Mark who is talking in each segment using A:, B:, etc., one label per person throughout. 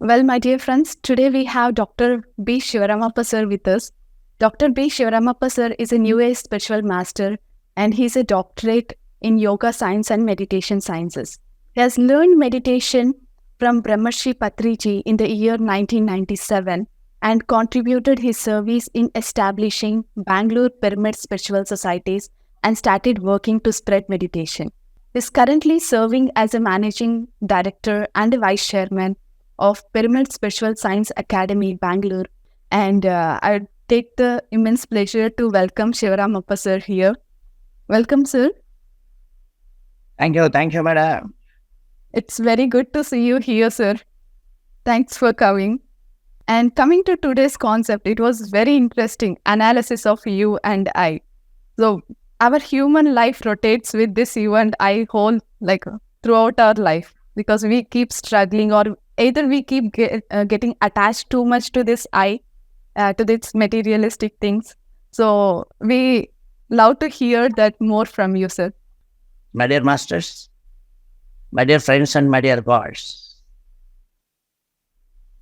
A: Well, my dear friends, today we have Dr. B. Sivaramappa sir with us. Dr. B. Sivaramappa sir is a New Age spiritual master and he's a doctorate in yoga science and meditation sciences. He has learned meditation from Brahmarshi Patriji in the year 1997 and contributed his service in establishing Bangalore Pyramid Spiritual Societies and started working to spread meditation. He is currently serving as a managing director and a vice chairman of Pyramid Spiritual Science Academy, Bangalore. And I take the immense pleasure to welcome Sivaramappa sir here. Welcome, sir.
B: Thank you, madam.
A: It's very good to see you here, sir. Thanks for coming. And coming to today's concept, it was very interesting analysis of you and I. So our human life rotates with this you and I whole throughout our life because we keep struggling or either we keep getting attached too much to this I, to these materialistic things. So we love to hear that more from you, sir.
B: My dear masters, my dear friends and my dear gods,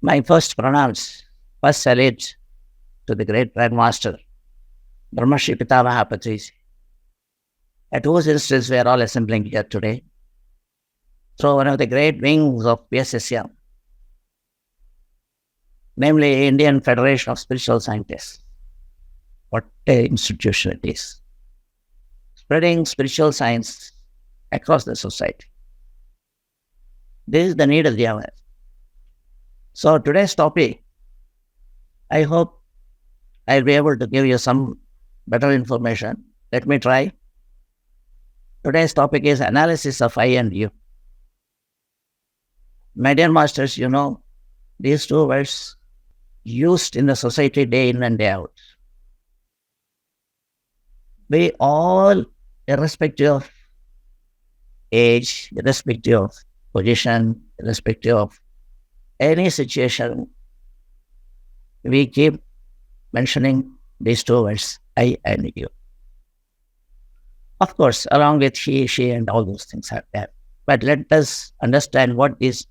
B: my first pronouns, first salute to the great Grandmaster, Brahmarshi Pitamaha Patriji, at whose instance we are all assembling here today, through one of the great wings of PSSM, namely Indian Federation of Spiritual Scientists. What an institution it is, spreading spiritual science across the society. This is the need of the hour. So today's topic, I hope I'll be able to give you some better information. Let me try. Today's topic is analysis of I and you. My dear masters, you know, these two words used in the society day in and day out. We all, irrespective of age, irrespective of position, irrespective of any situation, we keep mentioning these two words, I and you. Of course, along with he, she, and all those things are there. But let us understand what these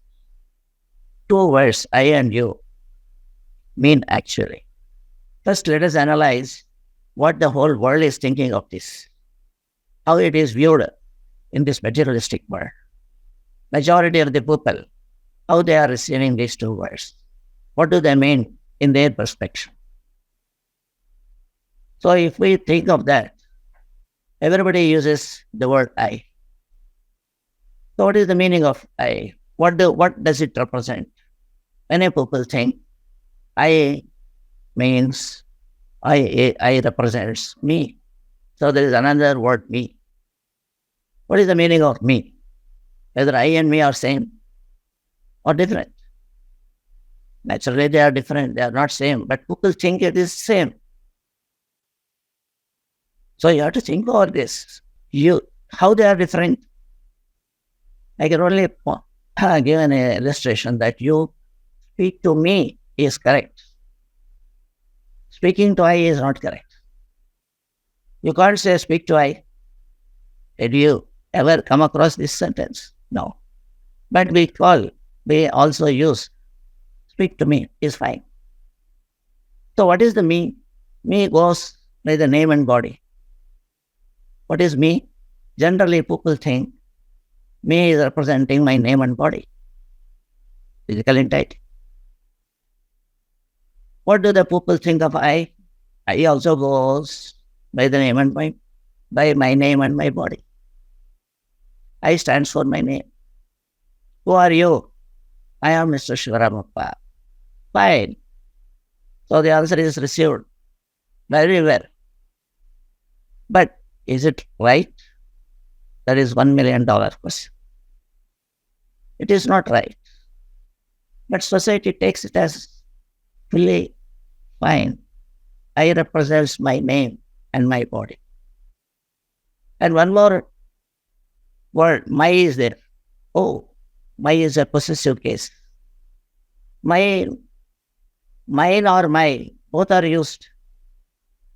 B: two words, I and you, mean actually. First, let us analyze what the whole world is thinking of this, how it is viewed in this materialistic world. Majority of the people, how they are receiving these two words. What do they mean in their perspective? So if we think of that, everybody uses the word I. So what is the meaning of I? What does it represent? Many people think I means I represents me. So there is another word, me. What is the meaning of me? Whether I and me are same or different. Naturally, they are different. They are not same. But people think it is same. So you have to think about this. How they are different. I can only give an illustration that you speak to me is correct. Speaking to I is not correct. You can't say speak to I. Did you ever come across this sentence? No. But we also use speak to me is fine. So what is the me? Me goes by the name and body. What is me? Generally, people think me is representing my name and body, physical entity. What do the people think of I? I also goes by the name and by my name and my body. I stands for my name. Who are you? I am Mr. Sivaramappa. Fine. So the answer is received very well. But is it right? That is $1 million question. It is not right. But society takes it as fully fine. I represents my name and my body. And one more word, my is there. Oh, my is a possessive case. Mine or my, both are used.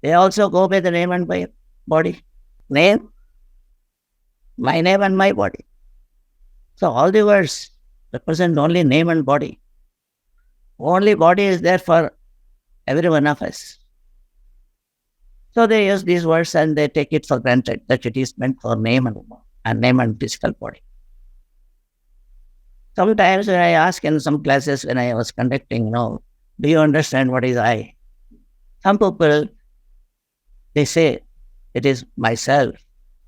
B: They also go by the name and by body. Name, my name and my body. So all the words represent only name and body. Only body is there for every one of us. So they use these words and they take it for granted that it is meant for name and name and physical body. Sometimes when I ask in some classes when I was conducting, do you understand what is I? Some people, they say, it is myself.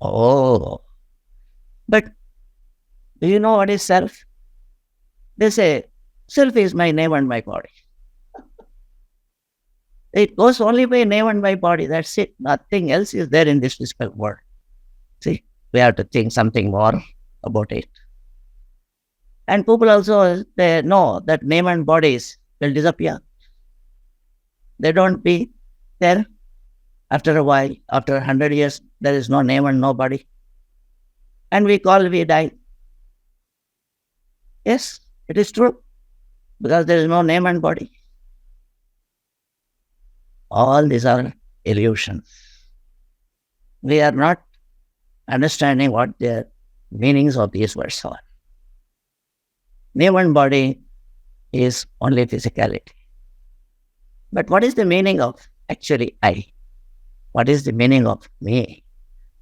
B: Oh, but do you know what is self? They say, self is my name and my body. It goes only by name and by body. That's it. Nothing else is there in this physical world. See, we have to think something more about it. And people also, they know that name and bodies will disappear. They don't be there. After a while, after 100 years, there is no name and no body. And we die. Yes, it is true. Because there is no name and body. All these are illusions. We are not understanding what the meanings of these words are. Name and body is only physicality. But what is the meaning of actually I? What is the meaning of me?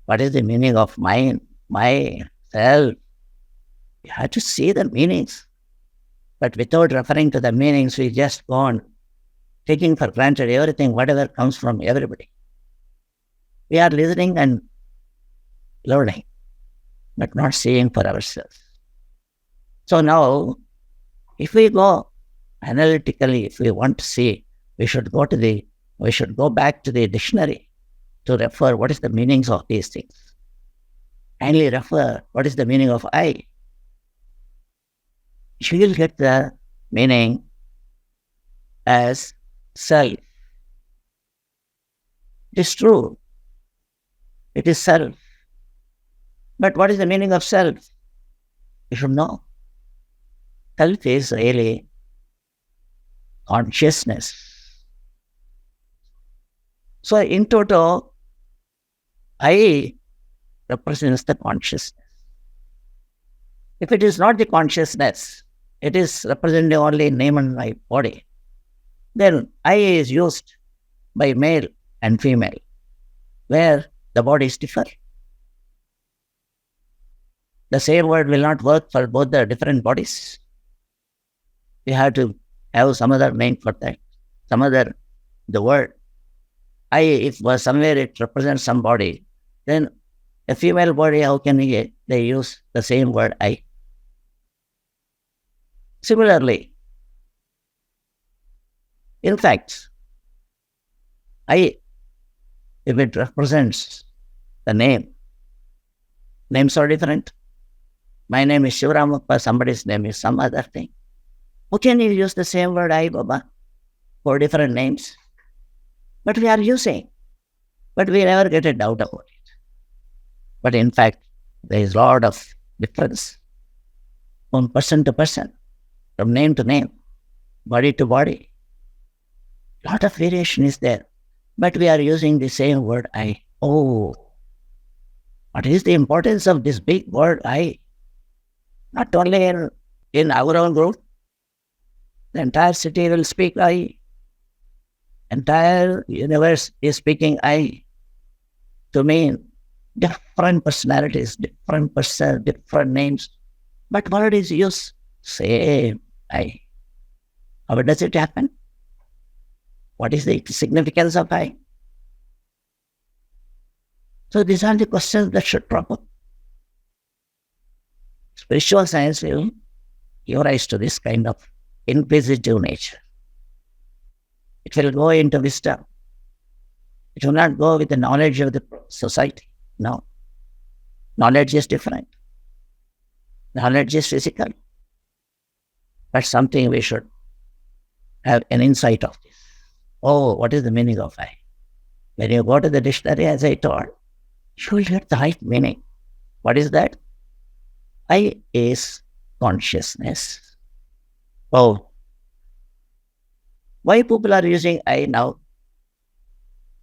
B: What is the meaning of mine, myself? You have to see the meanings. But without referring to the meanings, we just go on taking for granted everything, whatever comes from everybody. We are listening and learning, but not seeing for ourselves. So now, if we go analytically, if we want to see, we should go back to the dictionary to refer what is the meanings of these things. Kindly refer what is the meaning of I. You will get the meaning as self. It is true. It is self. But what is the meaning of self? You should know. Self is really consciousness. So in total, I represents the consciousness. If it is not the consciousness, it is representing only name and my body, then I is used by male and female, where the bodies differ. The same word will not work for both the different bodies. We have to have some other name for that, the word. I, if somewhere it represents some body, then a female body, how can they use the same word I? Similarly, in fact, I, if it represents the name, names are different. My name is Sivaramappa, somebody's name is some other thing. How can you use the same word I, Baba, for different names? But we are using, but we never get a doubt about it. But in fact, there is a lot of difference from person to person, from name to name, body to body. A lot of variation is there, but we are using the same word I. Oh, what is the importance of this big word I? Not only in our own group, the entire city will speak I. Entire universe is speaking I. To mean different personalities, different person, different names, but word is used same I. How does it happen? What is the significance of I? So these are the questions that should crop up. Spiritual science will give rise to this kind of inquisitive nature. It will go into wisdom. It will not go with the knowledge of the society. No. Knowledge is different. Knowledge is physical. That's something we should have an insight of this. Oh, what is the meaning of I? When you go to the dictionary, as I told, you will get the right meaning. What is that? I is consciousness. Oh, why people are using I now?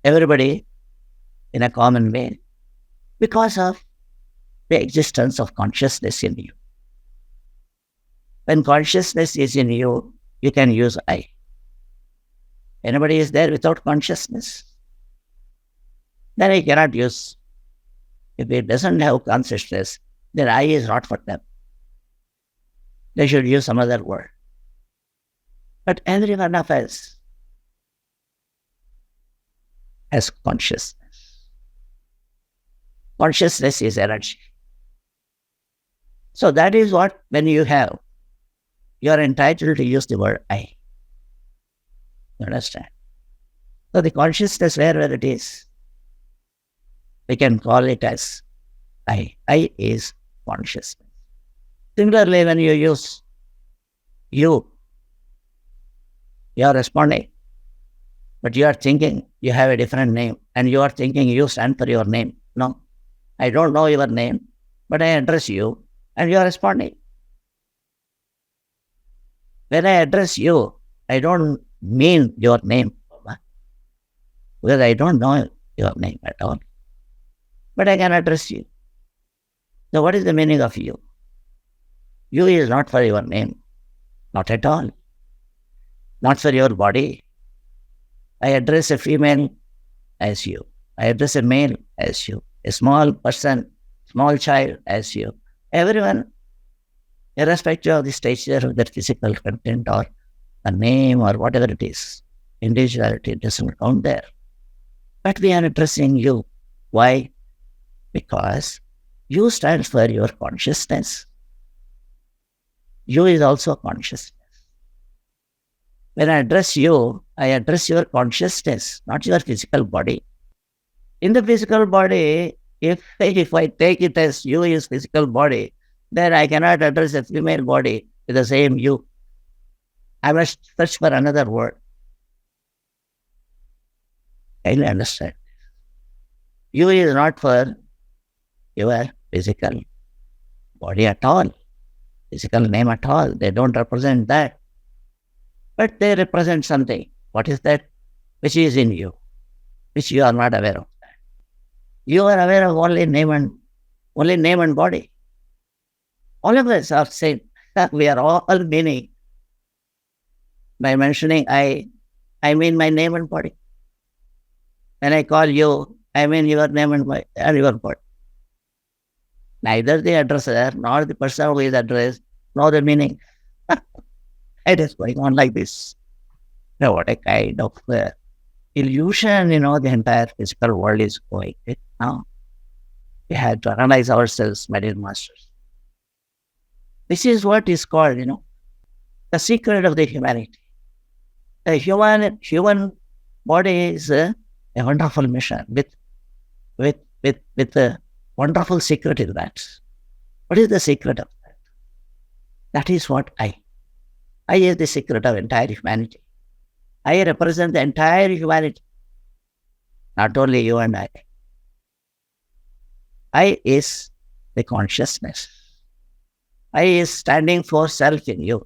B: Everybody in a common way. Because of the existence of consciousness in you. When consciousness is in you, you can use I. Anybody is there without consciousness? Then I cannot use. If it doesn't have consciousness, then I is not for them. They should use some other word. But every one of us has consciousness. Consciousness is energy. So that is what, when you have, you are entitled to use the word I. You understand? So the consciousness, wherever it is, we can call it as I. I is consciousness. Similarly, when you use you are responding, but you are thinking you have a different name, and you are thinking you stand for your name. No, I don't know your name, but I address you, and you are responding. When I address you, I don't mean your name, because I don't know your name at all. But I can address you. So what is the meaning of you? You is not for your name, not at all. Not for your body. I address a female as you. I address a male as you. A small person, small child as you. Everyone, irrespective of the stature of their physical content or a name or whatever it is, individuality doesn't count there. But we are addressing you. Why? Because you stand for your consciousness. You is also consciousness. When I address you, I address your consciousness, not your physical body. In the physical body, if I take it as you is physical body, then I cannot address a female body with the same you. I must search for another word. Can you understand? You is not for your physical body at all, physical name at all. They don't represent that. But they represent something. What is that? Which is in you, which you are not aware of. You are aware of only name and body. All of us are same. We are all meaning. By mentioning I mean my name and body. When I call you, I mean your name and your body. Neither the addresser nor the person who is addressed nor the meaning. It is going on like this. Now, what a kind of illusion, the entire physical world is going. Now, we have to analyze ourselves, my dear masters. This is what is called, the secret of the humanity. The human body is a wonderful mission with a wonderful secret in that. What is the secret of that? That is what I is the secret of entire humanity. I represent the entire humanity, not only you and I. I is the consciousness. I is standing for self in you.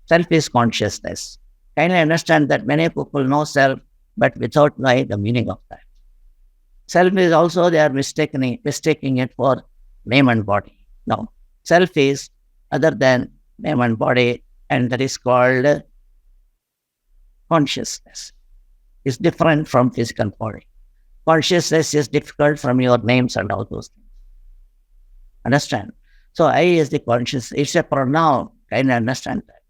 B: Self is consciousness. Can you understand that many people know self, but without knowing the meaning of that? Self is also, they are mistaking it for name and body. No, self is other than name and body, and that is called consciousness. It's different from physical body. Consciousness is difficult from your names and all those things. Understand? So I is the conscious. It's a pronoun. Can you understand that?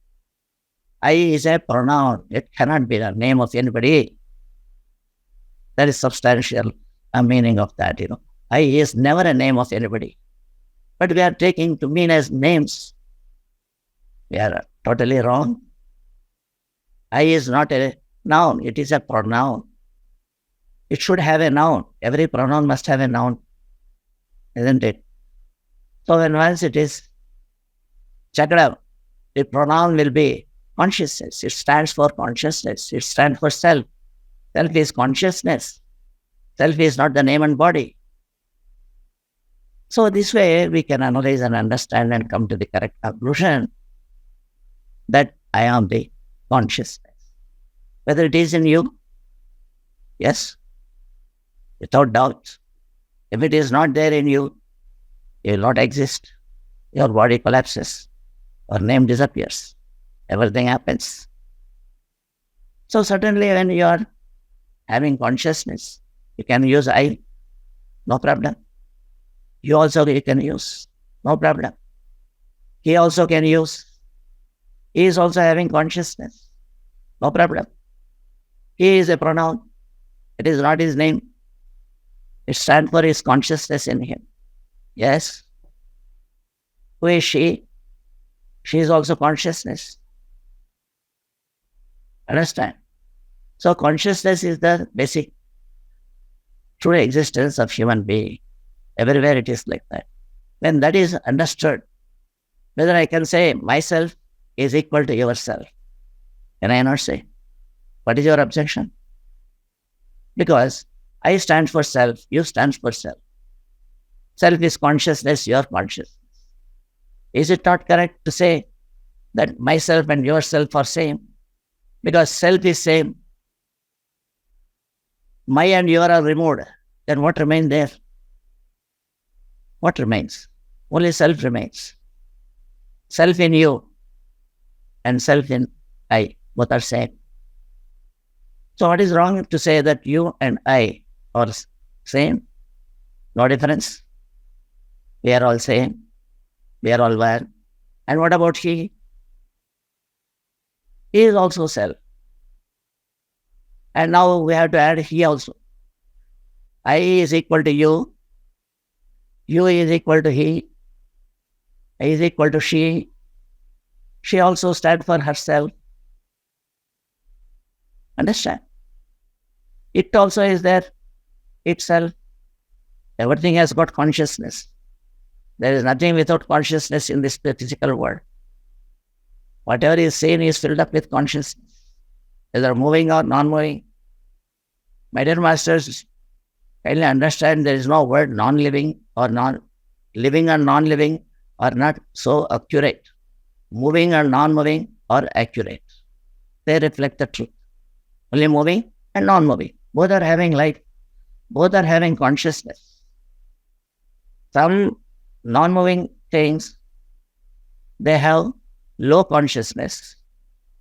B: I is a pronoun. It cannot be the name of anybody. That is substantial meaning of that. I is never a name of anybody. But we are taking to mean as names. We are totally wrong. I is not a noun. It is a pronoun. It should have a noun. Every pronoun must have a noun, isn't it? So when once it is checked out, the pronoun will be consciousness. It stands for consciousness. It stands for self. Self is consciousness. Self is not the name and body. So this way we can analyze and understand and come to the correct conclusion that I am the consciousness. Whether it is in you, yes, without doubt. If it is not there in you, it will not exist. Your body collapses. Your name disappears. everything happens. So certainly when you are having consciousness, you can use I, no problem. You can use, no problem. He also can use. He is also having consciousness, no problem. He is a pronoun. It is not his name. It stands for his consciousness in him. Yes. Who is she? She is also consciousness. Understand? So consciousness is the basic true existence of human being. Everywhere it is like that. When that is understood, whether I can say myself is equal to yourself, can I not say? What is your objection? Because I stand for self, you stand for self. Self is consciousness, your consciousness. Is it not correct to say that myself and yourself are same? Because self is same. My and your are removed. Then what remains there? What remains? Only self remains. Self in you and self in I, both are same. So what is wrong to say that you and I are same? No difference. We are all same. We are all one. And what about he? He is also self. And now we have to add he also. I is equal to you. You is equal to he. I is equal to she. She also stands for herself. Understand? It also is there itself. Everything has got consciousness. There is nothing without consciousness in this physical world. Whatever is seen is filled up with consciousness, whether moving or non-moving. My dear masters, kindly understand there is no word non-living or non-living and non-living are not so accurate. Moving and non-moving are accurate. They reflect the truth. Only moving and non-moving. Both are having light. Both are having consciousness. Some non-moving things, they have low consciousness,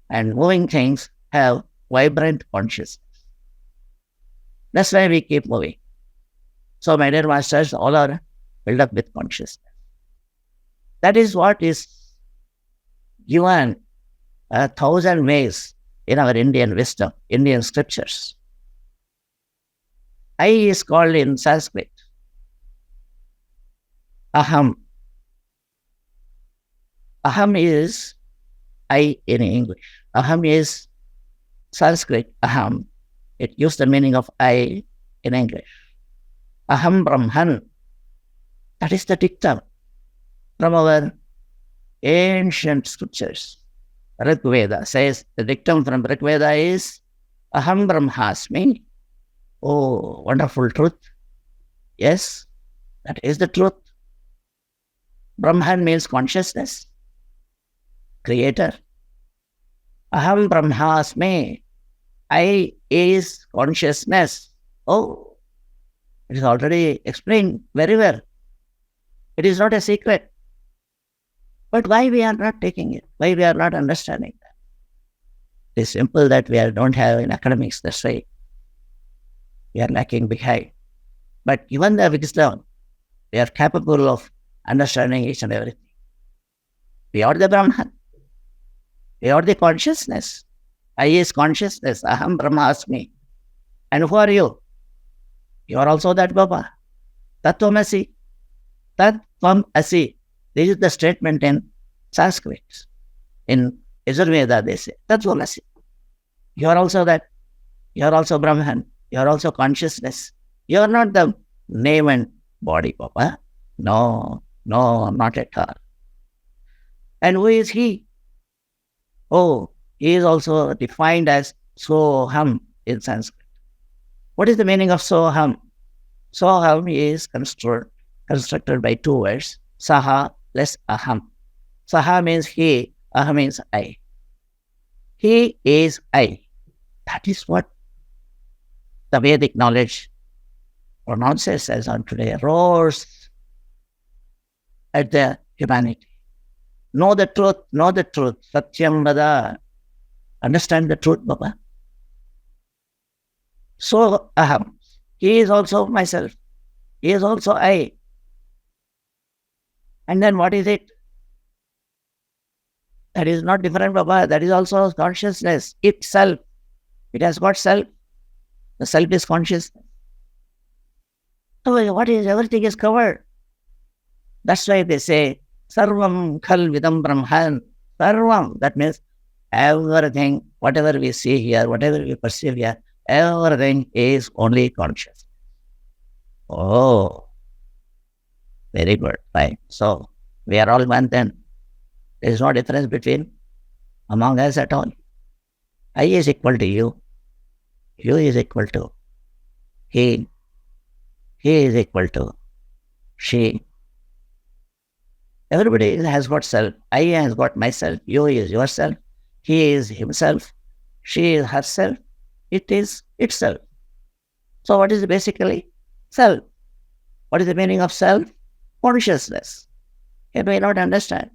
B: and moving things have vibrant consciousness. That's why we keep moving. So, my dear masters, all are filled up with consciousness. That is what is given 1,000 ways in our Indian wisdom, Indian scriptures. I is called in Sanskrit Aham. Aham is I in English. Aham is Sanskrit Aham. It used the meaning of I in English. Aham Brahman. That is the dictum from our ancient scriptures. Rig Veda says, the dictum from Rig Veda is Aham Brahmasmi. Oh, wonderful truth. Yes, that is the truth. Brahman means consciousness, creator. Aham Brahmasmi. I is consciousness. Oh, it is already explained very well. It is not a secret. But why we are not taking it? Why we are not understanding that? It is simple that we don't have in academics, that's why we are lacking behind. But even the wisdom, we are capable of understanding each and everything. We are the Brahman. We are the consciousness. I is consciousness. Aham Brahmasmi. And who are you? You are also that Baba. Tattvamasi. Tattvamasi. This is the statement in Sanskrit. In Yajurveda they say, Tattvamasi. You are also that. You are also Brahman. You are also consciousness. You are not the name and body, Baba. No, not at all. And who is he? Oh, he is also defined as Soham in Sanskrit. What is the meaning of Soham? Soham is constructed by two words, Saha plus Aham. Saha means he, Aham means I. He is I. That is what the Vedic knowledge pronounces as on today, roars at the humanity. Know the truth, know the truth. Satyam Vada. Understand the truth, Baba. So Aham. He is also myself. He is also I. And then what is it? That is not different, Baba. That is also consciousness itself. It has got self. The self is conscious. So what is everything is covered. That's why they say Sarvam Khal Vidam Brahman. Sarvam. That means everything, whatever we see here, whatever we perceive here, everything is only conscious. Oh, very good. Fine. So we are all one then. There is no difference between among us at all. I is equal to you. You is equal to he. He is equal to she. Everybody has got self. I has got myself. You is yourself. He is himself. She is herself. It is itself. So what is basically self? What is the meaning of self? Consciousness. You may not understand.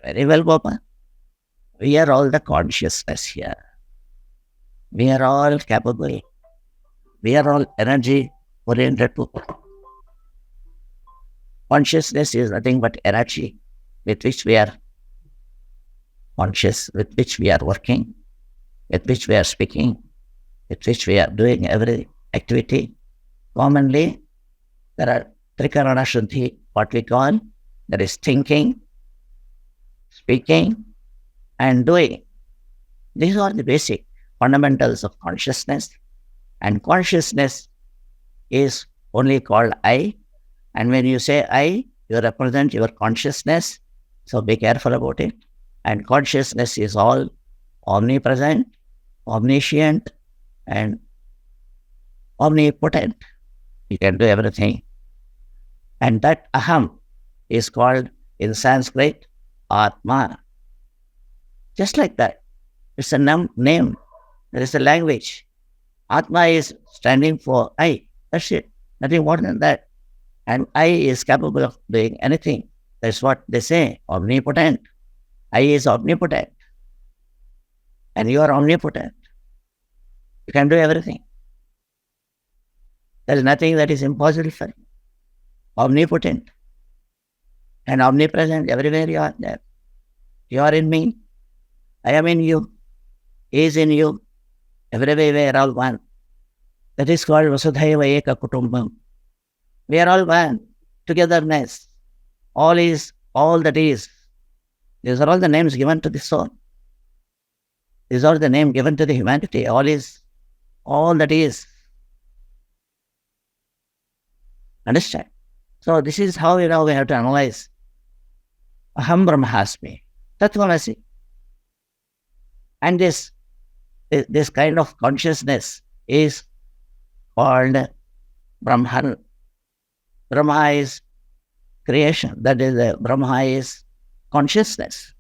B: Very well, Baba. We are all the consciousness here. We are all capable. We are all energy oriented people. Consciousness is nothing but energy with which we are conscious, with which we are working, with which we are speaking, with which we are doing every activity. Commonly, there are Trikarana Shuddhi, what we call, that is thinking, speaking, and doing. These are the basic fundamentals of consciousness. And consciousness is only called I. And when you say I, you represent your consciousness. So be careful about it. And consciousness is all omnipresent, omniscient, and omnipotent. You can do everything. And that Aham is called in Sanskrit Atma. Just like that. It's a name. There is a language. Atma is standing for I. That's it. Nothing more than that. And I is capable of doing anything. That's what they say. Omnipotent. I is omnipotent. And you are omnipotent. You can do everything. There is nothing that is impossible for you. Omnipotent and omnipresent. Everywhere you are there. You are in me. I am in you. He is in you. Everywhere we are all one. That is called Vasudhaiva Eka Kutumbam. We are all one. Togetherness. All is, all that is. These are all the names given to the soul. These are the names given to the humanity. All is, all that is. Understand? So this is how we have to analyze. Aham Brahmasmi. Tattvamasi. And this kind of consciousness is called Brahman. Brahma is creation. That is, Brahma is consciousness,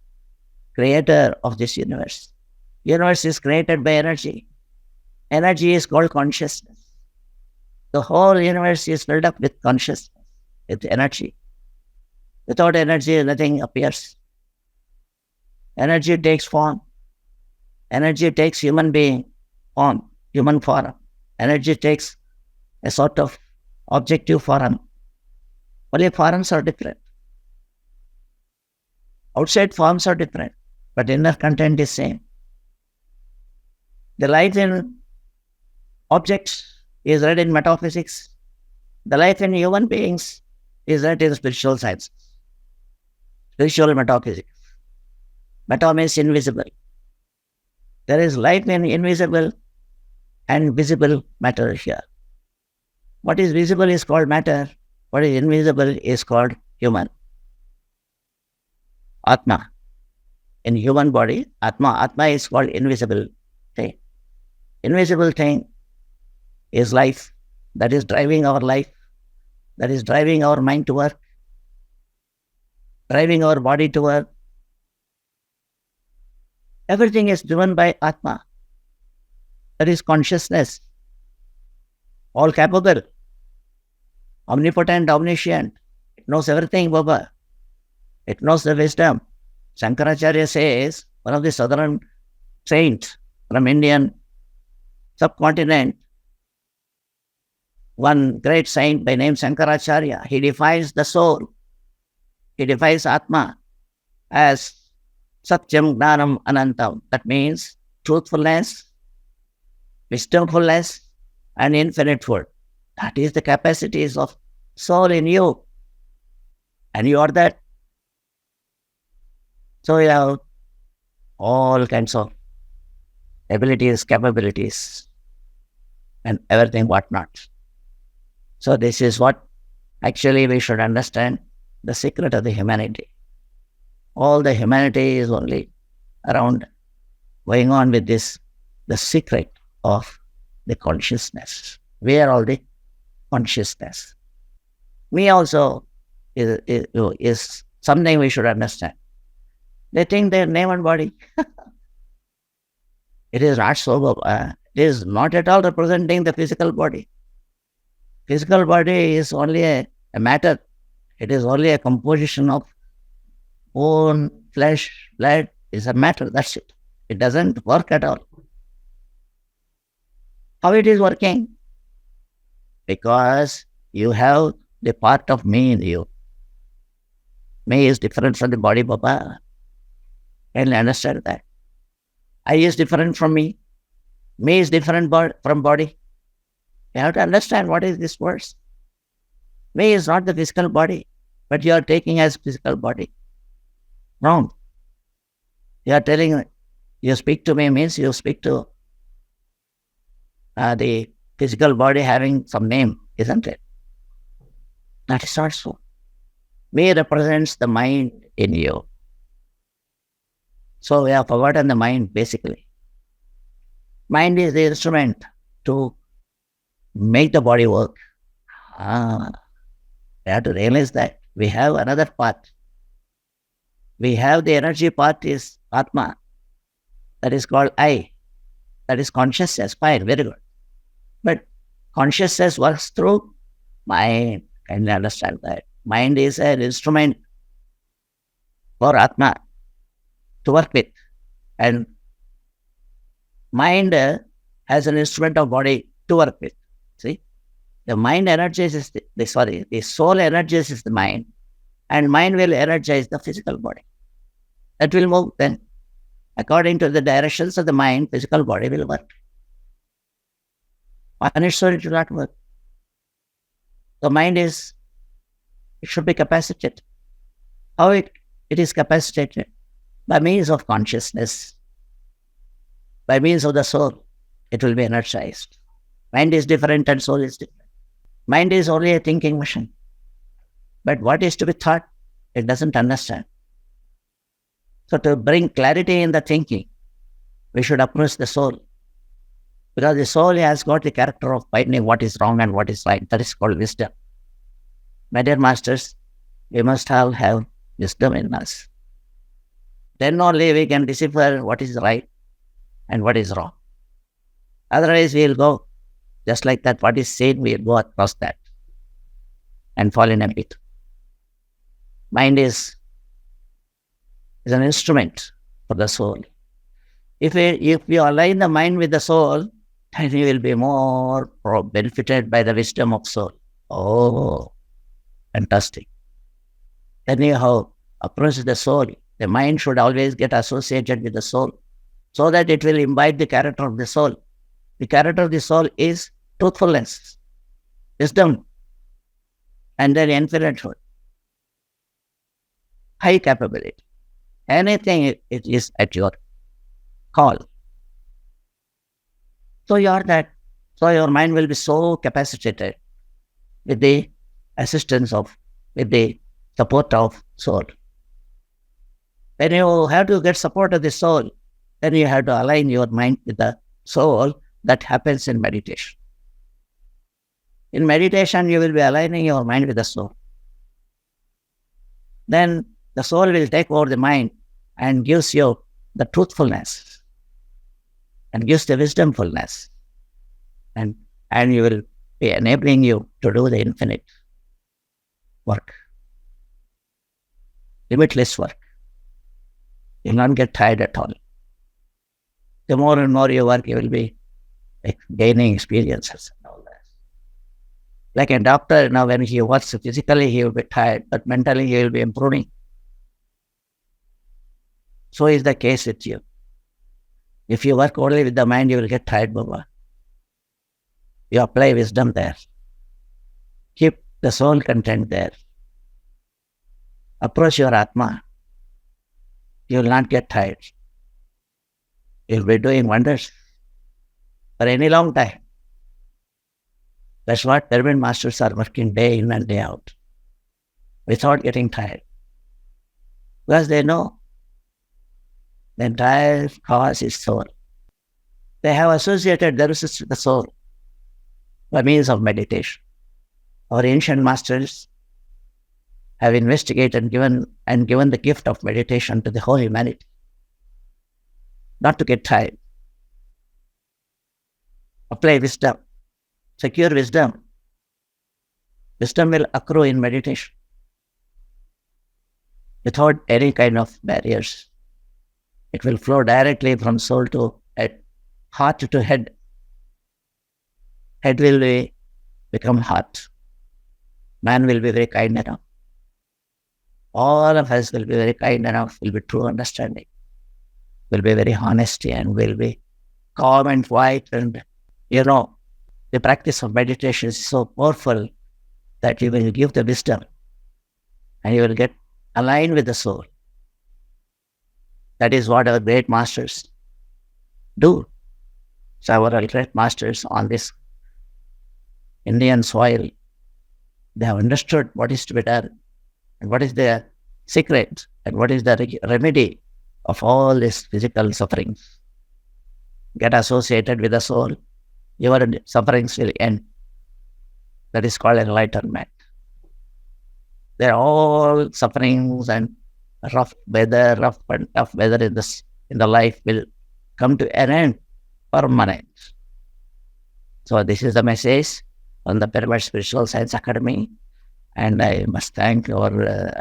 B: creator of this universe. Universe is created by energy. Energy is called consciousness. The whole universe is filled up with consciousness, with energy. Without energy, nothing appears. Energy takes form. Energy takes human being form, human form. Energy takes a sort of objective form. Only forms are different. Outside forms are different, but inner content is same. The life in objects is read in metaphysics. The life in human beings is read in spiritual science. Spiritual metaphysics. Meta means invisible. There is life in invisible and visible matter here. What is visible is called matter. What is invisible is called human. Atma. In human body, Atma is called invisible thing. Invisible thing is life. That is driving our life. That is driving our mind to work. Driving our body to work. Everything is driven by Atma. That is consciousness. All capable. Omnipotent, omniscient. It knows everything, Baba. It knows the wisdom. Shankaracharya says, one of the southern saints from Indian subcontinent, one great saint by name Shankaracharya, he defines the soul, he defines Atma as Satyam Gnanam Anantam. That means truthfulness, wisdomfulness, and infinitehood. That is the capacities of soul in you. And you are that. So you have all kinds of abilities, capabilities, and everything whatnot. So this is what actually we should understand, the secret of the humanity. All the humanity is only around going on with this, the secret of the consciousness. We are all the consciousness. Me also is something we should understand. They think their name and body. It is not so. It is not at all representing the physical body. Physical body is only a matter. It is only a composition of bone, flesh, blood. Is a matter. That's it. It doesn't work at all. How it is working? Because you have the part of me in you. Me is different from the body, Baba. Can you understand that? I is different from me. Me is different from body. You have to understand what is this verse. Me is not the physical body, but you are taking as physical body. Wrong. You are telling, you speak to me means you speak to the physical body having some name, isn't it? That is not so. Me represents the mind in you. So we have forgotten the mind basically. Mind is the instrument to make the body work. We have to realize that we have another part. We have the energy part is Atma. That is called I. That is consciousness. Fine, very good. But consciousness works through mind. Can you understand that? Mind is an instrument for Atma to work with. And mind has an instrument of body to work with. See? The mind energizes the soul energizes the mind, and mind will energize the physical body. That will move then. According to the directions of the mind, physical body will work. On its own, it will not work. The mind it should be capacitated. How it is capacitated? By means of consciousness, by means of the soul, it will be energized. Mind is different and soul is different. Mind is only a thinking machine. But what is to be thought, it doesn't understand. So to bring clarity in the thinking, we should approach the soul. Because the soul has got the character of finding what is wrong and what is right. That is called wisdom. My dear masters, we must all have wisdom in us. Then only we can decipher what is right and what is wrong. Otherwise, we will go just like that. What is seen, we will go across that and fall in a pit. Mind is an instrument for the soul. If you align the mind with the soul, then you will be more benefited by the wisdom of soul. Oh, fantastic. Then you have approached the soul. The mind should always get associated with the soul so that it will imbibe the character of the soul. The character of the soul is truthfulness, wisdom, and then infinitehood, high capability. Anything it is at your call. So you are that. So your mind will be so capacitated with the assistance of, with the support of soul. When you have to get support of the soul, then you have to align your mind with the soul. That happens in meditation. In meditation, you will be aligning your mind with the soul. Then the soul will take over the mind and gives you the truthfulness and gives the wisdomfulness. And you will be enabling you to do the infinite work, limitless work. You'll not get tired at all. The more and more you work, you will be gaining experiences and all that. Like a doctor, now when he works physically, he will be tired, but mentally he will be improving. So is the case with you. If you work only with the mind, you will get tired, Baba. You apply wisdom there. Keep the soul content there. Approach your Atma. You will not get tired. You will be doing wonders for any long time. That's what pyramid masters are working day in and day out without getting tired. Because they know the entire cause is soul. They have associated their results with the soul by means of meditation. Our ancient masters have investigated and given the gift of meditation to the whole humanity, not to get tired. Apply wisdom, secure wisdom. Wisdom will accrue in meditation without any kind of barriers. It will flow directly from soul to head, heart to head. Head will become heart. Man will be very kind enough. All of us will be very kind enough, will be true understanding, will be very honesty, and will be calm and quiet. And the practice of meditation is so powerful that you will give the wisdom and you will get aligned with the soul. That is what our great masters do. So our great masters on this Indian soil, they have understood what is to be done and what is the secret and what is the remedy of all these physical sufferings. Get associated with the soul, your sufferings will end. That is called enlightenment. They are all sufferings and rough and tough weather in the life will come to an end, permanent. So this is the message on the Pyramid Spiritual Science Academy. And I must thank our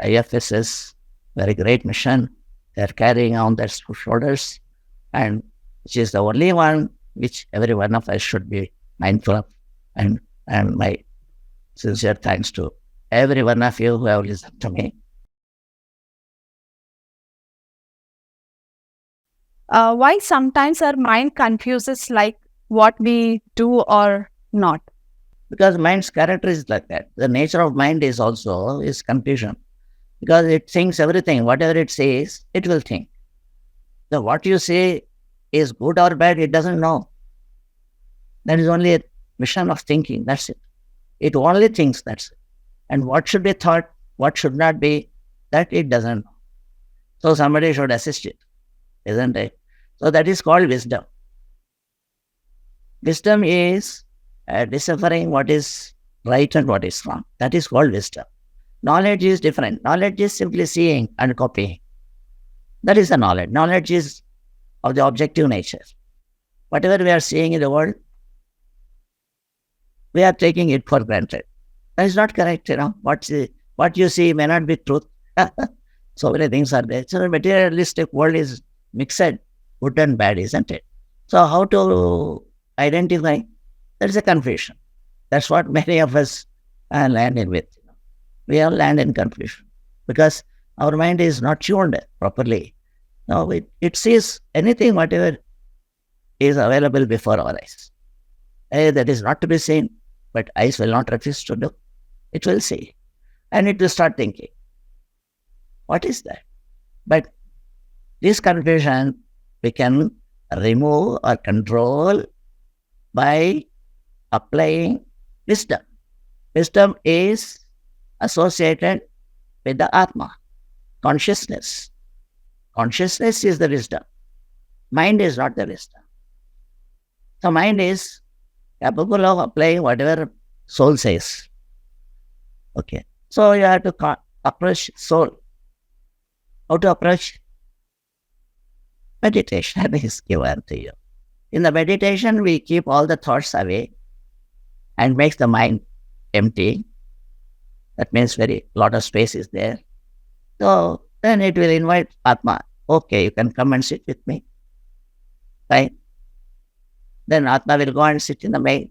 B: IFSS, very great mission. They are carrying on their shoulders, and which is the only one which every one of us should be mindful of. And my sincere thanks to every one of you who have listened to me.
A: Why sometimes our mind confuses like what we do or not?
B: Because mind's character is like that. The nature of mind is confusion. Because it thinks everything. Whatever it says, it will think. So what you say is good or bad, it doesn't know. That is only a mission of thinking. That's it. It only thinks, that's it. And what should be thought, what should not be, that it doesn't know. So somebody should assist it, isn't it? So that is called wisdom. Wisdom is deciphering what is right and what is wrong. That is called wisdom. Knowledge is different. Knowledge is simply seeing and copying. That is the knowledge. Knowledge is of the objective nature. Whatever we are seeing in the world, we are taking it for granted. That is not correct. What you see may not be truth. So many things are there. So the materialistic world is mixed, good and bad, isn't it? So how to identify? There is a confusion. That's what many of us are landing with. We all land in confusion because our mind is not tuned properly. No, it sees anything, whatever is available before our eyes. That is not to be seen, but eyes will not refuse to do. It will see. And it will start thinking, what is that? But this confusion we can remove or control by applying wisdom. Wisdom is associated with the Atma, consciousness. Consciousness is the wisdom. Mind is not the wisdom. So mind is capable of applying whatever soul says. Okay. So you have to approach soul. How to approach? Meditation is given to you. In the meditation, we keep all the thoughts away and makes the mind empty. That means very lot of space is there. So then it will invite Atma. Okay, you can come and sit with me. Right? Then Atma will go and sit in the mind.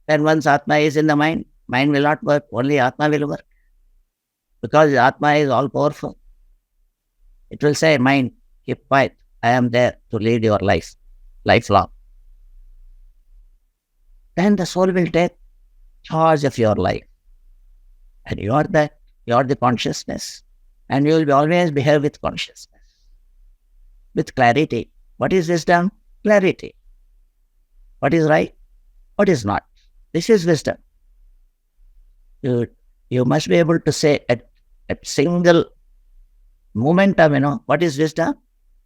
B: Then once Atma is in the mind will not work, only Atma will work. Because Atma is all powerful. It will say, mind, keep quiet. I am there to lead your life, lifelong. Then the soul will take charge of your life. And you are the consciousness. And you will always behave with consciousness, with clarity. What is wisdom? Clarity. What is right? What is not? This is wisdom. You must be able to say at single momentum, what is wisdom?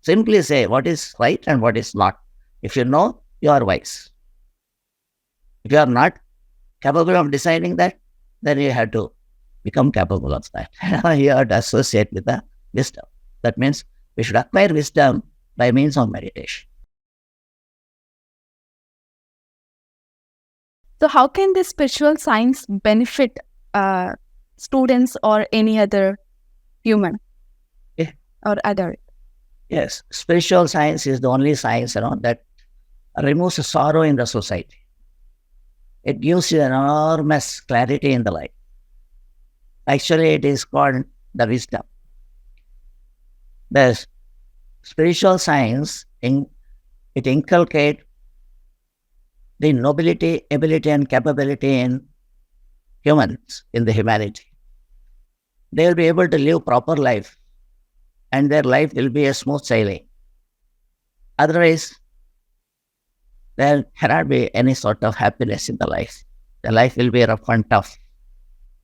B: Simply say what is right and what is not. If you know, you are wise. If you are not capable of deciding that, then you have to become capable of that. You have to associate with the wisdom. That means we should acquire wisdom by means of meditation.
A: So how can this spiritual science benefit students or any other human or other?
B: Yes, spiritual science is the only science that removes sorrow in the society. It gives you enormous clarity in the life. Actually, it is called the wisdom. The spiritual science, it inculcates the nobility, ability, and capability in humans, in the humanity. They will be able to live proper life, and their life will be a smooth sailing. Otherwise, there cannot be any sort of happiness in the life. The life will be rough and tough.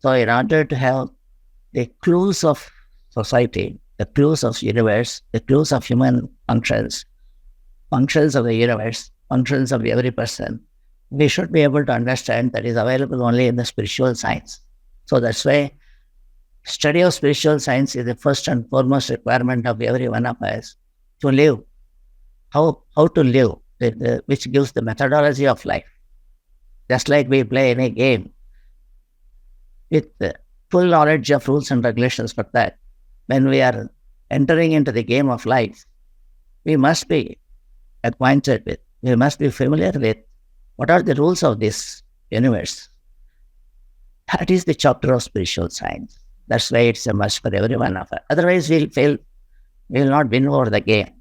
B: So in order to have the clues of society, the clues of universe, the clues of human functions of the universe, functions of every person, we should be able to understand that is available only in the spiritual science. So that's why study of spiritual science is the first and foremost requirement of every one of us to live. How to live, which gives the methodology of life. Just like we play any game with full knowledge of rules and regulations for that, when we are entering into the game of life, we must be acquainted with, we must be familiar with what are the rules of this universe. That is the chapter of spiritual science. That's why it's a must for every one of us. Otherwise, we'll fail. We will not win over the game.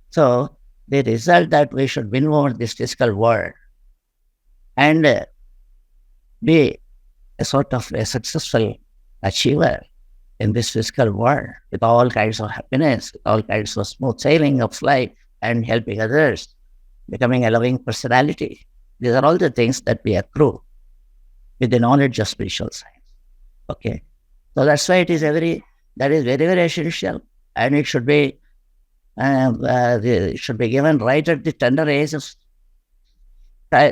B: So, the result that we should win over this physical world and be a sort of a successful achiever in this physical world with all kinds of happiness, with all kinds of smooth sailing of life and helping others, becoming a loving personality. These are all the things that we accrue with the knowledge of spiritual science. Okay. So that's why that is very, very essential, and it should be given right at the tender age of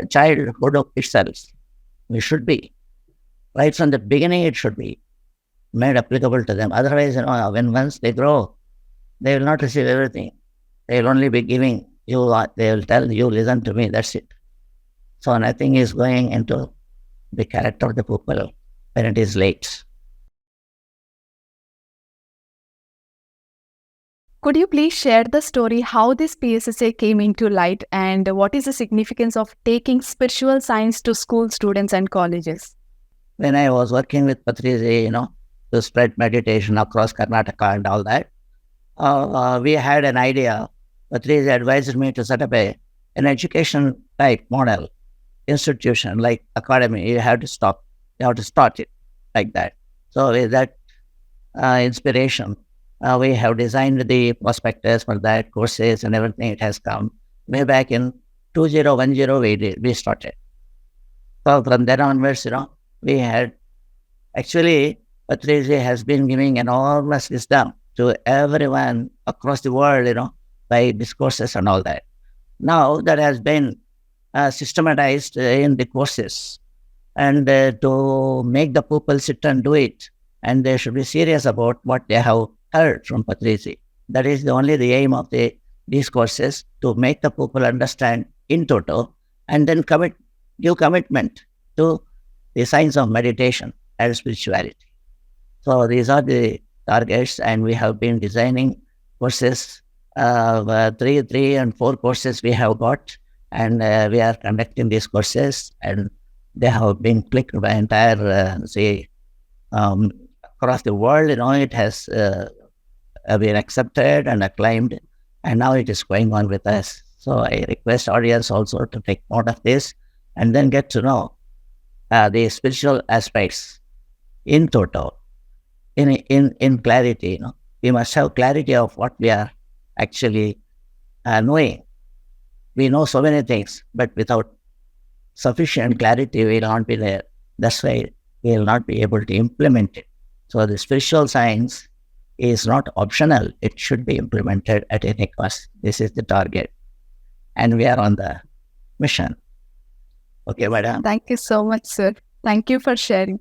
B: childhood of itself. We should be. Right from the beginning, it should be made applicable to them. Otherwise, when once they grow, they will not receive everything. They will only be giving you, they will tell you, listen to me, that's it. So nothing is going into the character of the pupil when it is late.
A: Could you please share the story how this PSSA came into light and what is the significance of taking spiritual science to school students and colleges?
B: When I was working with Patriji, to spread meditation across Karnataka and all that, we had an idea. Patriji advised me to set up an education type model institution like academy. You have to start it like that. So with that inspiration, we have designed the prospectus for that, courses and everything. It has come way back in 2010. We started. So from then onwards, we had actually Patriji has been giving enormous wisdom to everyone across the world, by discourses and all that. Now that has been systematized in the courses, and to make the pupils sit and do it, and they should be serious about what they have heard from Patriji. That is only the aim of these courses, to make the pupil understand in total, and then give commitment to the science of meditation and spirituality. So these are the targets, and we have been designing courses. 3 and 4 courses we have got, and we are conducting these courses, and they have been clicked by entire, across the world. It has been accepted and acclaimed, and now it is going on with us. So I request audience also to take note of this, and then get to know the spiritual aspects in total, in clarity. We must have clarity of what we are actually knowing. We know so many things, but without sufficient clarity, we will not be there. That's why we will not be able to implement it. So the spiritual science is not optional. It should be implemented at any cost. This is the target. And we are on the mission. Okay, madam.
A: Thank you so much, sir. Thank you for sharing.